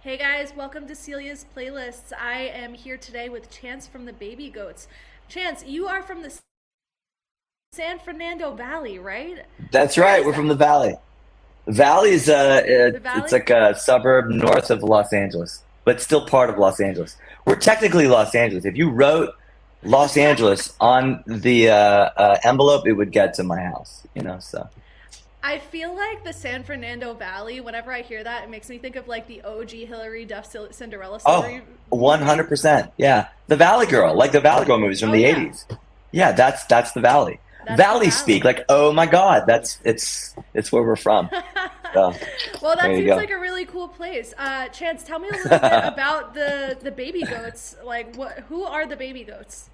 Hey guys, welcome to Celia's Playlists. I am here today with Chance from the Baby Goats. Chance, you are from the San Fernando Valley, right? That's Where right. is We're from that? the Valley. The Valley is The it's Valley? like a suburb north of Los Angeles, but still part of Los Angeles. We're technically Los Angeles. If you wrote Los Angeles on the envelope, it would get to my house. So I feel like the San Fernando Valley, whenever I hear that, it makes me think of like the OG Hillary Duff Cinderella oh, story movie. 100%. Yeah, the Valley Girl, like the Valley Girl movies from Oh the yeah, 80s. Yeah, that's the Valley. that's the Valley speak, Valley. like oh my God, it's where we're from. So Well, there that you seems go. like a really cool place. Chance, tell me a little bit about the Baby Goats. Like, who are the Baby Goats?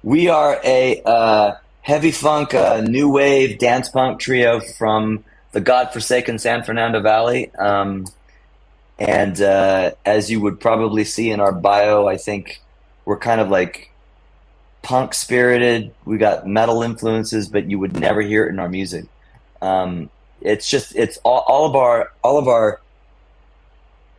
We are a heavy funk, new wave dance punk trio from the godforsaken San Fernando Valley. And as you would probably see in our bio, I think we're kind of like punk spirited. We got metal influences, but you would never hear it in our music. It's all of our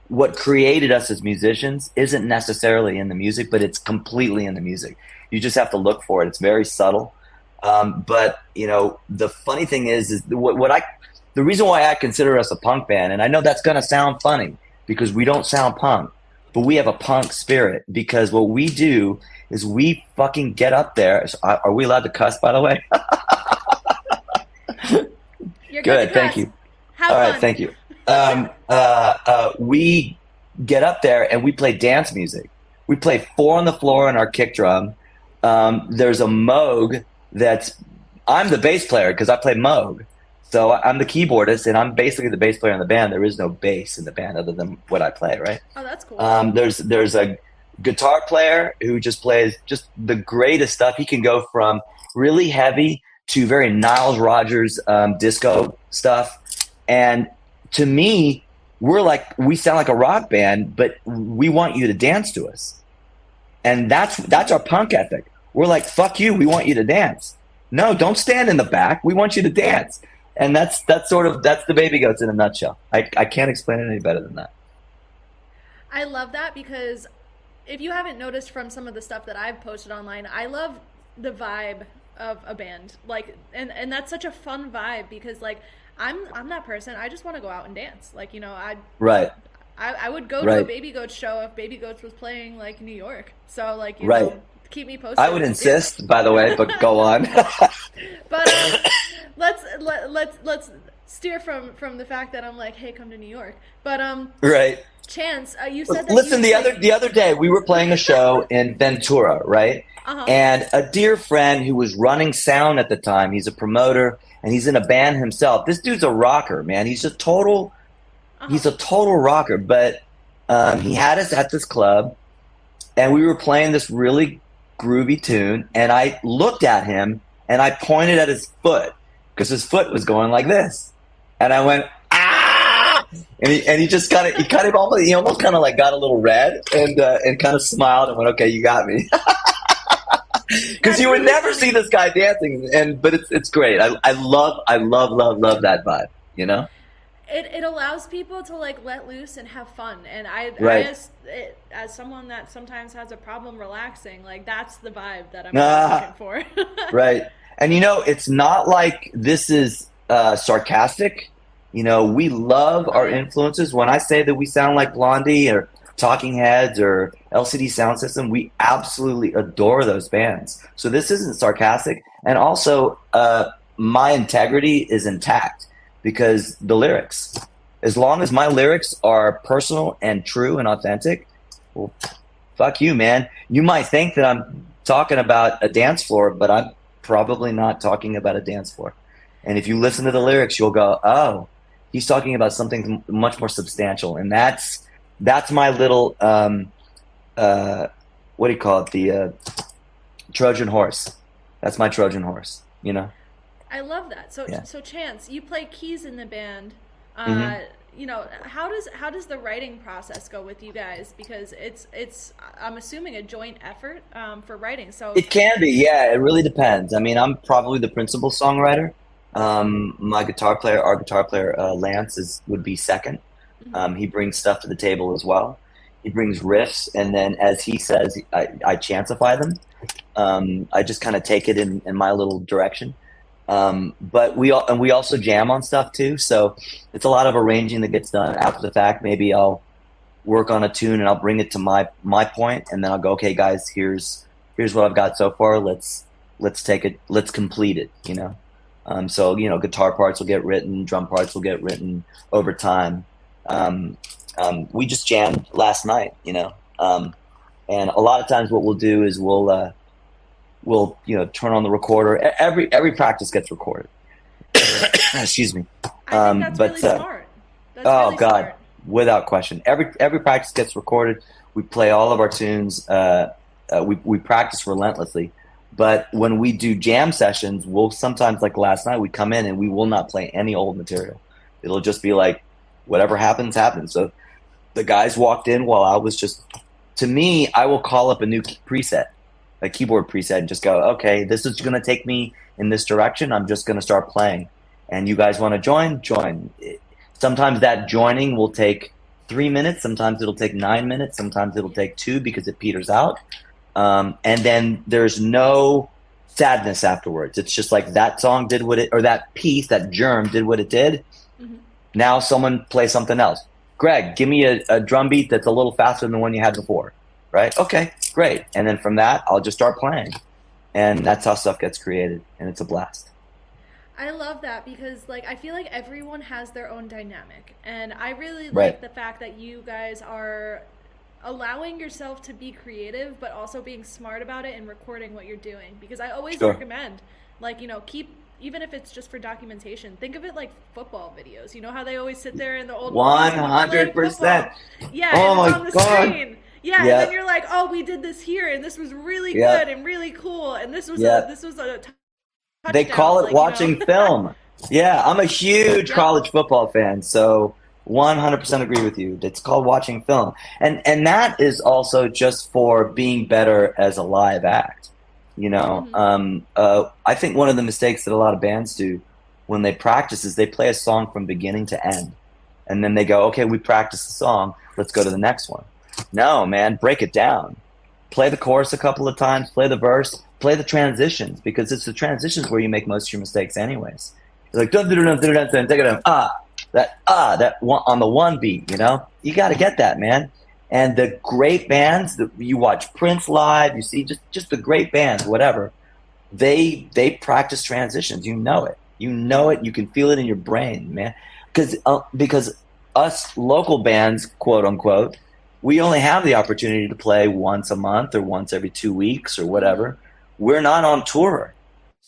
what created us as musicians isn't necessarily in the music, but it's completely in the music. You just have to look for it. It's very subtle. But the funny thing is the reason why I consider us a punk band, and I know that's going to sound funny because we don't sound punk, but we have a punk spirit because what we do is we fucking get up there. Are we allowed to cuss, by the way? You're good to Good, thank cuss. you. Have All right, fun. thank you. We get up there and we play dance music. We play four on the floor on our kick drum. There's a Moog that's I'm the bass player because I play Moog. So I'm the keyboardist and I'm basically the bass player in the band. There is no bass in the band other than what I play, right? Oh, that's cool. There's a guitar player who just plays just the greatest stuff. He can go from really heavy to very Niles Rodgers disco stuff. And to me, we sound like a rock band, but we want you to dance to us, and that's our punk ethic. We're like, fuck you, we want you to dance. No, don't stand in the back. We want you to dance, and that's the Baby Goats in a nutshell. I can't explain it any better than that. I love that because if you haven't noticed from some of the stuff that I've posted online, I love the vibe of a band. Like, and that's such a fun vibe because like I'm that person. I just want to go out and dance. Like, Right, I would go to a right, Baby Goats show if Baby Goats was playing like New York. So like, right. keep me I posted. would Yeah. insist, by the way, but go on. But let's steer from the fact that I'm like, hey, come to New York. But Right. Chance, you said that you Listen, the play. other day we were playing a show in Ventura, right? Uh huh. And a dear friend who was running sound at the time, he's a promoter and he's in a band himself. This dude's a rocker, man. Uh huh. He's a total rocker. But he had us at this club and we were playing this really groovy tune. And I looked at him and I pointed at his foot because his foot was going like this. And I went, ah! And he just he almost kind of like got a little red and kind of smiled and went, okay, you got me. Because That's you would really never see funny. this guy dancing, but it's great. I love that vibe. You know, It allows people to like let loose and have fun, and I right? as someone that sometimes has a problem relaxing, like that's the vibe that I'm always looking Ah, for. right. And it's not like this is sarcastic. We love Oh our yeah. influences. When I say that we sound like Blondie or Talking Heads or LCD Sound System, we absolutely adore those bands. So this isn't sarcastic. And also, my integrity is intact because the lyrics, as long as my lyrics are personal and true and authentic, well, fuck you, man. You might think that I'm talking about a dance floor, but I'm probably not talking about a dance floor. And if you listen to the lyrics, you'll go, "Oh, he's talking about something much more substantial." And that's my little uh, what do you call it? The Trojan horse. That's my Trojan horse. I love that. So Yeah. so Chance, you play keys in the band. Hmm. Uh, how does the writing process go with you guys? Because it's I'm assuming a joint effort for writing. So It can be, yeah. It really depends. I mean, I'm probably the principal songwriter. Our guitar player, Lance, would be second. Hmm. He brings stuff to the table as well. He brings riffs, and then as he says, I chantify them. I just kind of take it in my little direction. But we also jam on stuff too. So it's a lot of arranging that gets done after the fact. Maybe I'll work on a tune and I'll bring it to my point, and then I'll go, okay, guys, here's what I've got so far. Let's take it. Let's complete it. So guitar parts will get written, drum parts will get written over time. Um, we just jammed last night. And a lot of times what we'll do is we'll turn on the recorder. Every practice gets recorded. Excuse me. I think that's But really smart. That's Oh really God, smart. without question. Every practice gets recorded. We play all of our tunes. We practice relentlessly. But when we do jam sessions, we'll sometimes, like last night, we come in and we will not play any old material. It'll just be like whatever happens, happens. So the guys walked in while I was just. To me, I will call up a new preset, a keyboard preset, and just go, okay, this is going to take me in this direction. I'm just going to start playing, and you guys want to join? Join. Sometimes that joining will take 3 minutes. Sometimes it'll take 9 minutes. Sometimes it'll take two because it peters out. And then there's no sadness afterwards. It's just like that song did what it, or that piece, that germ did what it did. Hmm. Now someone play something else. Greg, give me a drum beat that's a little faster than the one you had before. Right? Okay, great. And then from that, I'll just start playing. And that's how stuff gets created. And it's a blast. I love that because like I feel like everyone has their own dynamic and I really like Right. the fact that you guys are allowing yourself to be creative but also being smart about it and recording what you're doing because I always Sure. recommend like keep even if it's just for documentation think of it like football videos. You know how they always sit there in the old movies One and they're hundred playing percent. football. Yeah, and Oh it's my on the God. screen. Yeah, and then Yep. you're like, "Oh, we did this here and this was really good Yep. and really cool and Yep. this was a They call touchdown it like, watching film. Yeah, I'm a huge Yep. college football fan, so 100% agree with you. It's called watching film. And that is also just for being better as a live act. Mhm. I think one of the mistakes that a lot of bands do when they practice is they play a song from beginning to end. And then they go, okay, we practiced the song, let's go to the next one. No, man, break it down. Play the chorus a couple of times, play the verse, play the transitions, because it's the transitions where you make most of your mistakes anyways. You're like dun dun dun dun dun dun dun dun that one on the one beat, you got to get that, man. And the great bands that you watch Prince live, you see just the great bands, whatever. They practice transitions. You know it. You can feel it in your brain, man. Because us local bands, quote unquote, we only have the opportunity to play once a month or once every 2 weeks or Mhm. whatever. We're not on tour.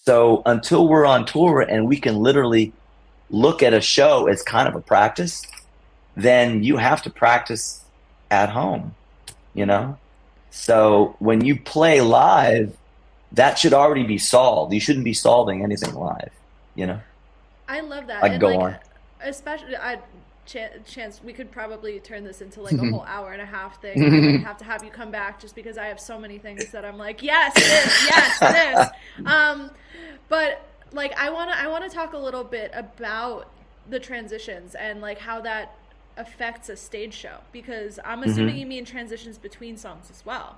So until we're on tour and we can literally look at a show as kind of a practice, then you have to practice at home, you Mhm. know? So when you play live, that should already be solved. You shouldn't be solving anything live, you know? I love that. I can And go like on. especially I chance we could probably turn this into like a whole hour and a half thing and I might have to have you come back just because I have so many things that I'm like, yes, this, yes, this. Um but like I want to talk a little bit about the transitions and like how that affects a stage show because I'm assuming Hmm. you mean transitions between songs as well.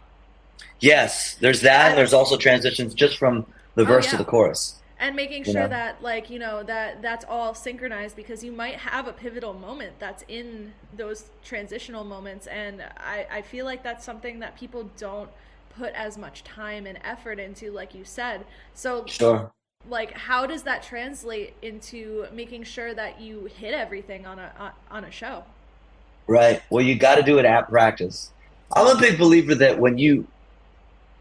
Yes, there's that, and there's also transitions just from the Oh verse to yeah. the chorus, And making you sure know? that like that that's all synchronized because you might have a pivotal moment that's in those transitional moments and I feel like that's something that people don't put as much time and effort into like you said. So Sure. like how does that translate into making sure that you hit everything on a show? Right. Well, you got to do it at practice. I'm a Mhm. big believer that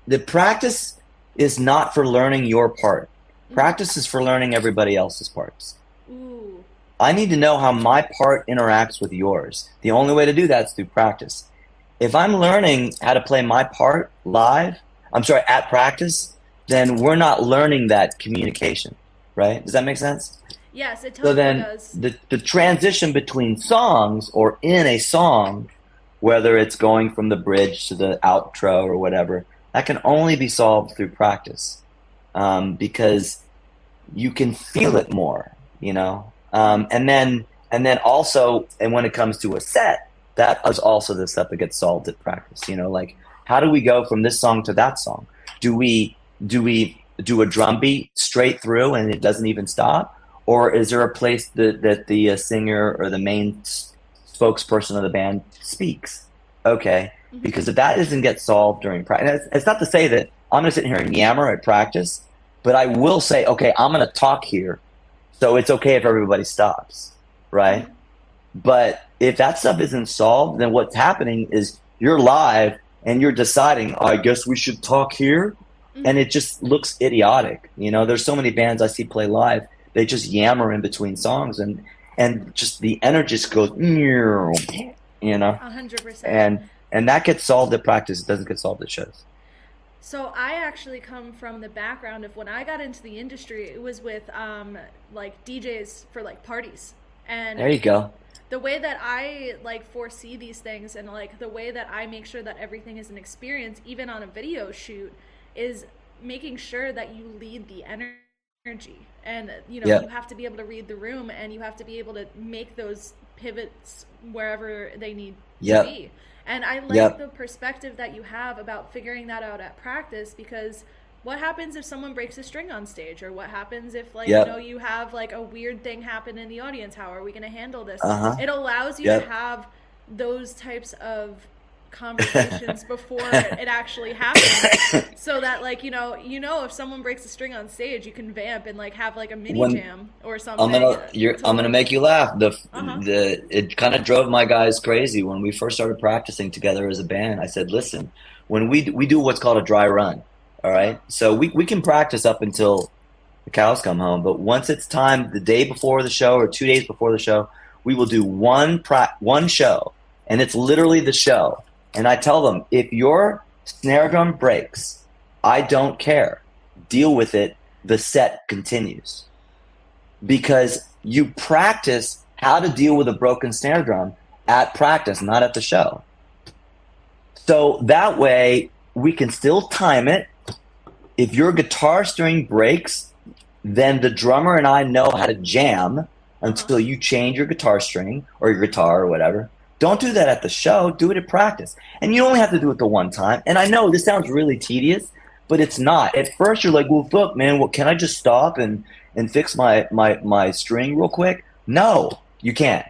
the practice is not for learning your part. Mhm. Practice is for learning everybody else's parts. Ooh. I need to know how my part interacts with yours. The only way to do that is through practice. If I'm learning how to play my part live, I'm sorry, at practice, then we're not learning that communication, right? Does that make sense? Yes, it So totally then does. the transition between songs or in a song, whether it's going from the bridge to the outro or whatever, that can only be solved through practice, because you can feel it more. Mhm. And then And then also, and when it comes to a set, that is also the stuff that gets solved at practice. You know, like how do we go from this song to that song? Do we do a drum beat straight through and it doesn't even stop, or is there a place that the singer or the main spokesperson of the band speaks? Okay, Mm-hmm. because if that doesn't get solved during practice, it's not to say that I'm going to sit here and yammer at practice, but I will say, okay, I'm going to talk here, so it's okay if everybody stops, right? Mm-hmm. But if that stuff isn't solved, then what's happening is you're live and you're deciding, I guess we should talk here. And Mm-hmm. it just looks idiotic. You know, there's so many bands I see play live, they just yammer in between songs and just the energy just goes, you know, 100%. and that gets solved at practice. It doesn't get solved at shows. So I actually come from the background of when I got into the industry, it was with like DJs for like parties. And There you go. the way that I like foresee these things and like the way that I make sure that everything is an experience, even on a video shoot, is making sure that you lead the energy. And you Yep. have to be able to read the room and you have to be able to make those pivots wherever they need to Yep. be. And I like Yep. the perspective that you have about figuring that out at practice, because what happens if someone breaks a string on stage, or what happens if like Yep. you have like a weird thing happen in the audience? How are we going to handle this? Uh-huh. It allows you to Yep. have those types of conversations before it actually happens, so that like if someone breaks a string on stage, you can vamp and like have like a mini When jam or something to I'm gonna like make you laugh. uh-huh It kind of drove my guys crazy when we first started practicing together as a band. I said, listen, when we do what's called a dry run, all uh-huh right. So we can practice up until the cows come home, but once it's time, the day before the show or 2 days before the show, we will do one show, and it's literally the show. And I tell them, if your snare drum breaks, I don't care. Deal with it. The set continues because you practice how to deal with a broken snare drum at practice, not at the show. So that way we can still time it. If your guitar string breaks, then the drummer and I know how to jam uh-huh until you change your guitar string or your guitar or whatever. Don't do that at the show. Do it at practice. And you only have to do it the one time. And I know this sounds really tedious, but it's not. At first, you're like, well, fuck, man, well, can I just stop and fix my string real quick? No, you can't.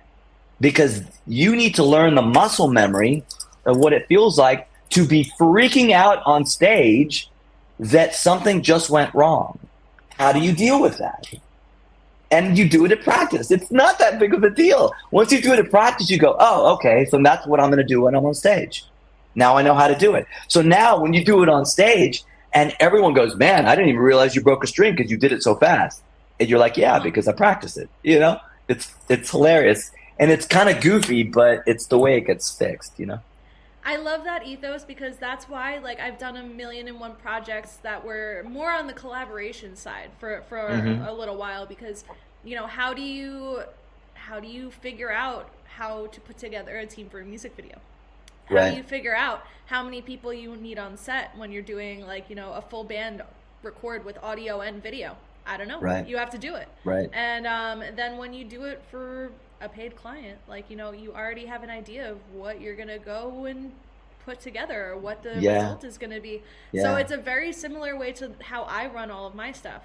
Because you need to learn the muscle memory of what it feels like to be freaking out on stage that something just went wrong. How do you deal with that? And you do it at practice. It's not that big of a deal. Once you do it at practice, you go, oh, okay, so that's what I'm going to do when I'm on stage. Now I know how to do it. So now when you do it on stage and everyone goes, man, I didn't even realize you broke a string because you did it so fast. And you're like, yeah, uh-huh because I practiced it. You know, it's hilarious. And it's kind of goofy, but it's the way it gets fixed, you know? I love that ethos, because that's why like I've done a million and one projects that were more on the collaboration side for Mm-hmm. a little while, because how do you figure out how to put together a team for a music video? How do Right, you figure out how many people you need on set when you're doing like a full band record with audio and video? I don't know. right, You have to do it. right. And then when you do it for a paid client, like you already have an idea of what you're gonna go and put together, or what the Yeah, result is going to be. So yeah, it's a very similar way to how I run all of my stuff.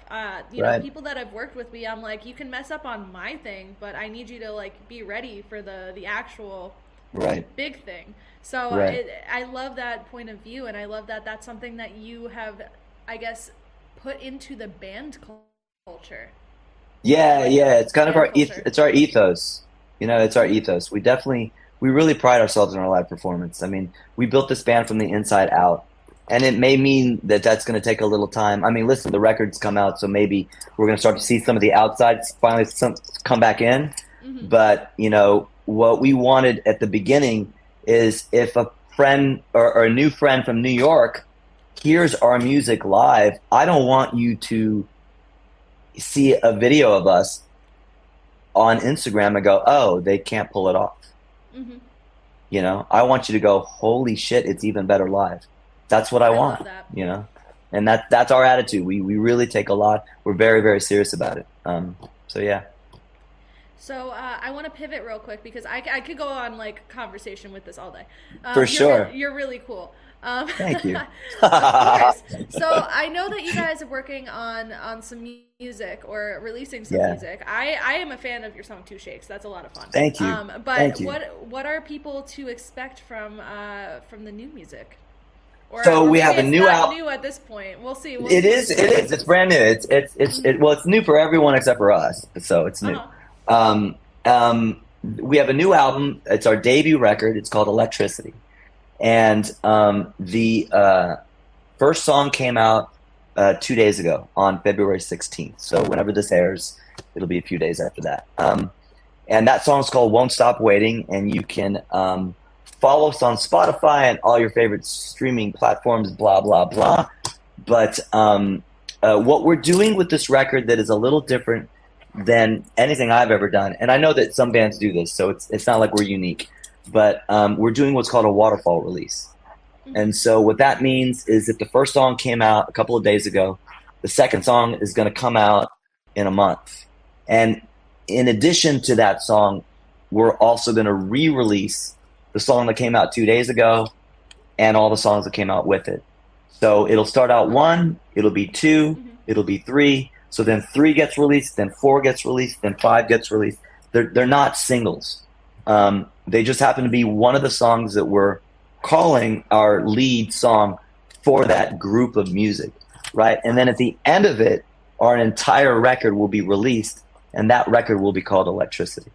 right, People that have worked with me, I'm like, you can mess up on my thing, but I need you to like be ready for the actual right, big thing. So right. I love that point of view, and I love that that's something that you have, I guess, put into the band culture, Yeah, like yeah, it's kind of band culture. it's our ethos. You know, it's our Hmm. ethos. We really pride ourselves in our live performance. I mean, we built this band from the inside out, and it may mean that that's going to take a little time. I mean, listen, the records come out, so maybe we're going to start to see some of the outsides finally come back in. Hmm. But, you know, what we wanted at the beginning is if a friend or a new friend from New York hears our music live, I don't want you to see a video of us on Instagram and go, oh, they can't pull it off. Hmm. You know, I want you to go, holy shit, it's even better live. That's what I I love want, that. you know, and that's our attitude. We really take a lot. We're very, very serious about it. So yeah, So I want to pivot real quick because I could go on like conversation with this all day. For sure. You're really cool. Um, Thank you. of course. So I know that you guys are working on some music or releasing some Yeah. music. I am a fan of your song Two Shakes. That's a lot of fun. Thank you. But Thank you. what are people to expect from the new music? So Or we maybe have a it's new not album. new at this point. We'll see. We'll It see. is. It is. It's brand new. Well, it's new for everyone except for us. So it's Uh new. huh. Um, we have a new album. It's our debut record. It's called Electricity, and the first song came out 2 days ago on February 16th. So whenever this airs, it'll be a few days after that. And that song's called "Won't Stop Waiting," and you can follow us on Spotify and all your favorite streaming platforms. Blah blah blah. But what we're doing with this record that is a little different than anything I've ever done, and I know that some bands do this, so it's not like we're unique. But we're doing what's called a waterfall release. Hmm. And so what that means is if the first song came out a couple of days ago, the second song is going to come out in a month. And in addition to that song, we're also going to re-release the song that came out 2 days ago and all the songs that came out with it. So it'll start out one, it'll be two, Hmm. it'll be three. So then three gets released, then four gets released, then five gets released. They're not singles. They just happen to be one of the songs that we're calling our lead song for that group of music, right? And then at the end of it, our entire record will be released, and that record will be called Electricity.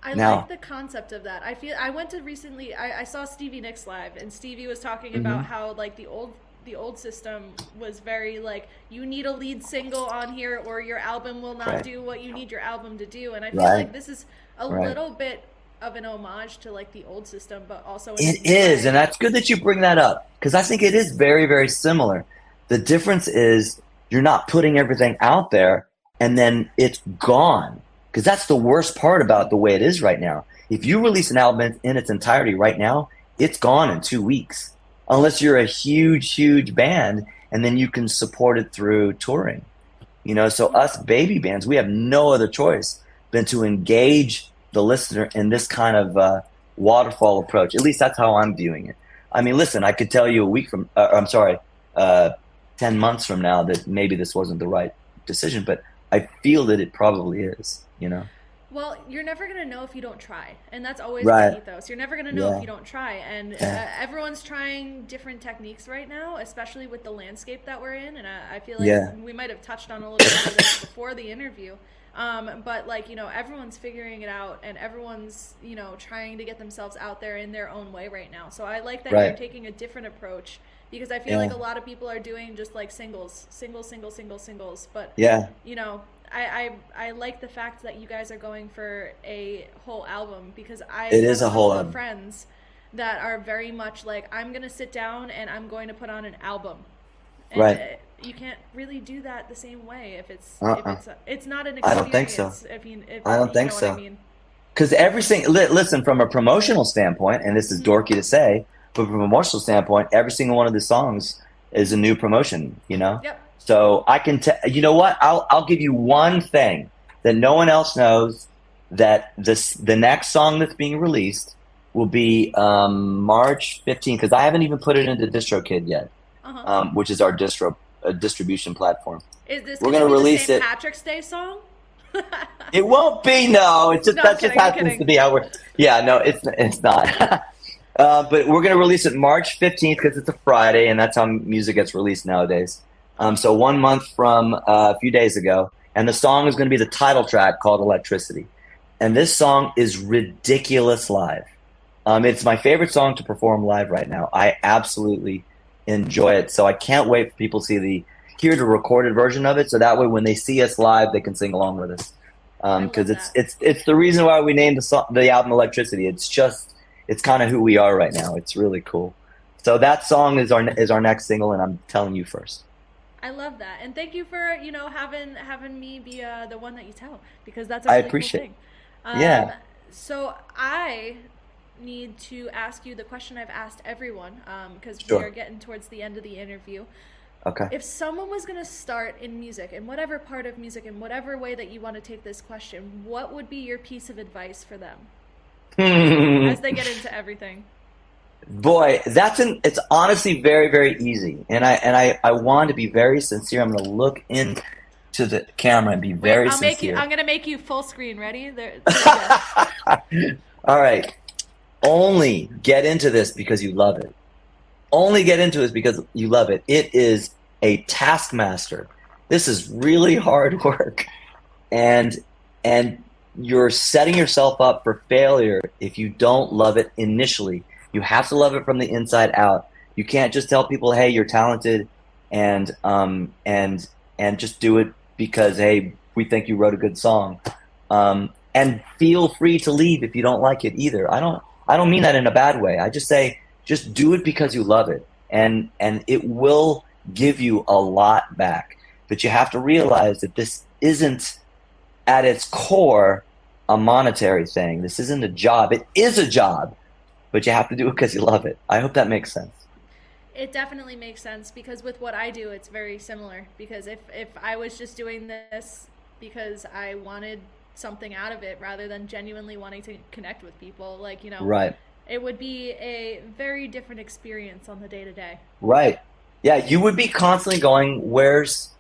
I like Now, the concept of that. I went to recently. I saw Stevie Nicks live, and Stevie was talking about mhm, how like the old system was very like you need a lead single on here, or your album will not right, do what you need your album to do. And I feel right, like this is a right. little bit of an homage to like the old system, but also in a It new is, and way. that's good that you bring that up because I think it is very, very similar. The difference is you're not putting everything out there and then it's gone because that's the worst part about the way it is right now. If you release an album in its entirety right now, it's gone in 2 weeks, unless you're a huge, huge band and then you can support it through touring. So us baby bands, we have no other choice than to engage the listener in this kind of waterfall approach. At least that's how I'm viewing it. I mean, listen, I could tell you a week from, I'm sorry, uh, 10 months from now that maybe this wasn't the right decision, but I feel that it probably is. Well, you're never going to know if you don't try. And that's always my Right. ethos. You're never going to know if Yeah. you don't try. And Yeah. everyone's trying different techniques right now, especially with the landscape that we're in. And I feel like Yeah. we might have touched on a little bit of this before the interview. But, like, everyone's figuring it out and everyone's, trying to get themselves out there in their own way right now. So I like that you're Right. taking a different approach because I feel like Yeah. a lot of people are doing just like singles. But Yeah. you know, I like the fact that you guys are going for a whole album because I It have is a a whole couple of album. friends that are very much like I'm gonna sit down and I'm going to put on an album, and Right. you can't really do that the same way if Uh-uh. it's not an I don't think so. experience if I don't you think know what I so. mean. Because every single listen from a promotional standpoint, and this is Hmm. dorky to say, but from a promotional standpoint, every single one of the songs is a new promotion. Yep. So I can tell you know what I'll give you one thing that no one else knows that the next song that's being released will be March 15th because I haven't even put it into DistroKid yet, Uh huh. which is our distribution platform. Is this We're gonna gonna be the release St. it. Patrick's Day song? It won't be no. It's just No, I'm that just kidding. I'm happens to kidding. be how we're. Yeah, no, it's not. But we're gonna release it March 15th because it's a Friday, and that's how music gets released nowadays. So 1 month from a few days ago, and the song is gonna be the title track called "Electricity," and this song is ridiculous live. It's my favorite song to perform live right now. I absolutely enjoy it. So I can't wait for people to hear the recorded version of it. So that way, when they see us live, they can sing along with us. I Because love it's that. it's it's the reason why we named the album Electricity. It's kind of who we are right now. It's really cool. So that song is our next single, and I'm telling you first. I love that, and thank you for having me be the one that you tell because that's a I really cool appreciate it. thing. Yeah, Um, so I need to ask you the question I've asked everyone because we are sure. getting towards the end of the interview. Okay. If someone was going to start in music, in whatever part of music, in whatever way that you want to take this question, what would be your piece of advice for them as they get into everything? Boy, it's honestly very, very easy. And I want to be very sincere. I'm gonna look into the camera and be Wait, very sincere. I'm going to make you full screen. Ready? There you go. All right. Only get into this because you love it. Only get into it because you love it. It is a taskmaster. This is really hard work. And and you're setting yourself up for failure if you don't love it initially. You have to love it from the inside out. You can't just tell people, "Hey, you're talented," and and just do it because, hey, we think you wrote a good song. And feel free to leave if you don't like it either. I don't mean that in a bad way. I just say just do it because you love it, and it will give you a lot back. But you have to realize that this isn't at its core a monetary thing. This isn't a job. It is a job, but you have to do it because you love it. I hope that makes sense. It definitely makes sense because with what I do, it's very similar. Because if I was just doing this because I wanted something out of it rather than genuinely wanting to connect with people, like, Right. it would be a very different experience on the day to day. Right. Yeah, you would be constantly going, where's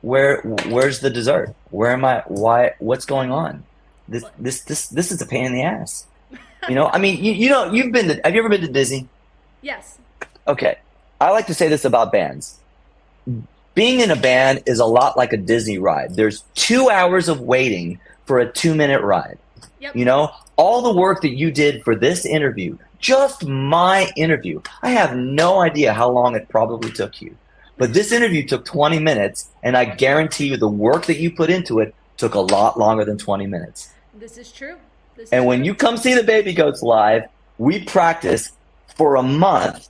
the dessert? Where am I? Why? What's going on? This is a pain in the ass. I mean, have you ever been to Disney? Yes. Okay. I like to say this about bands. Being in a band is a lot like a Disney ride. There's 2 hours of waiting for a 2-minute ride. Yep. All the work that you did for this interview, just my interview, I have no idea how long it probably took you. But this interview took 20 minutes, and I guarantee you the work that you put into it took a lot longer than 20 minutes. This is true. This And is when true. you come see the Baby Goats live, we practiced for a month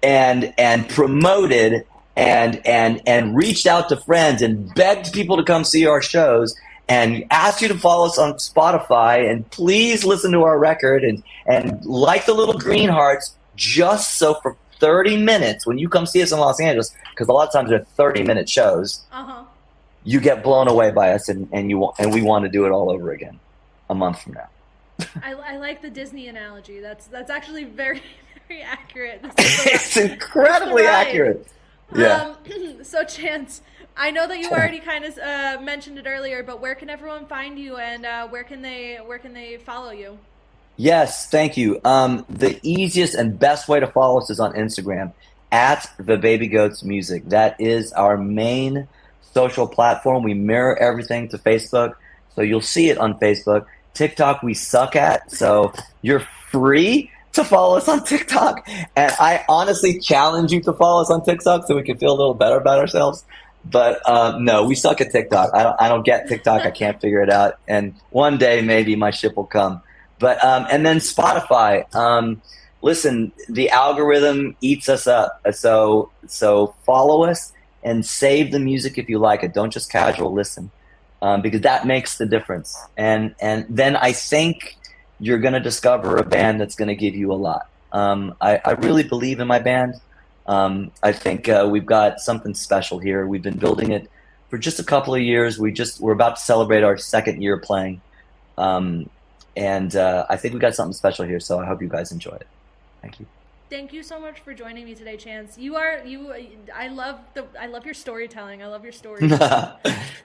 and promoted and reached out to friends and begged people to come see our shows and asked you to follow us on Spotify and please listen to our record and like the little green hearts just so for 30 minutes when you come see us in Los Angeles, because a lot of times they're 30-minute shows, Uh-huh. you get blown away by us and we want to do it all over again a month from now. I like the Disney analogy. That's actually very, very accurate. This is It's incredibly ride. accurate. Yeah. So Chance, I know that you already kind of mentioned it earlier, but where can everyone find you, and where can they follow you? Yes, thank you. The easiest and best way to follow us is on Instagram at the Baby Goats Music. That is our main social platform. We mirror everything to Facebook, so you'll see it on Facebook. TikTok we suck at, so you're free to follow us on TikTok. And I honestly challenge you to follow us on TikTok so we can feel a little better about ourselves. But no, we suck at TikTok. I don't get TikTok. I can't figure it out. And one day maybe my ship will come. But and then Spotify. Listen, the algorithm eats us up. So follow us and save the music if you like it. Don't just casual listen, because that makes the difference. And then I think you're gonna discover a band that's gonna give you a lot. I really believe in my band. I think we've got something special here. We've been building it for just a couple of years. We're about to celebrate our second year playing, and I think we got something special here. So I hope you guys enjoy it. Thank you. Thank you so much for joining me today, Chance. I love your storytelling. I love your stories.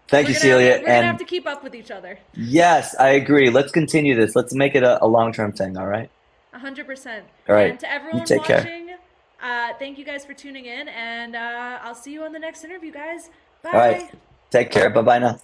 Thank you, Celia. We're gonna have to keep up with each other. Yes, I agree. Let's continue this. Let's make it a long-term thing. All right. 100%. All right. And to everyone You take care. watching, thank you guys for tuning in, and I'll see you on the next interview, guys. Bye. All right. Take care. Bye bye now.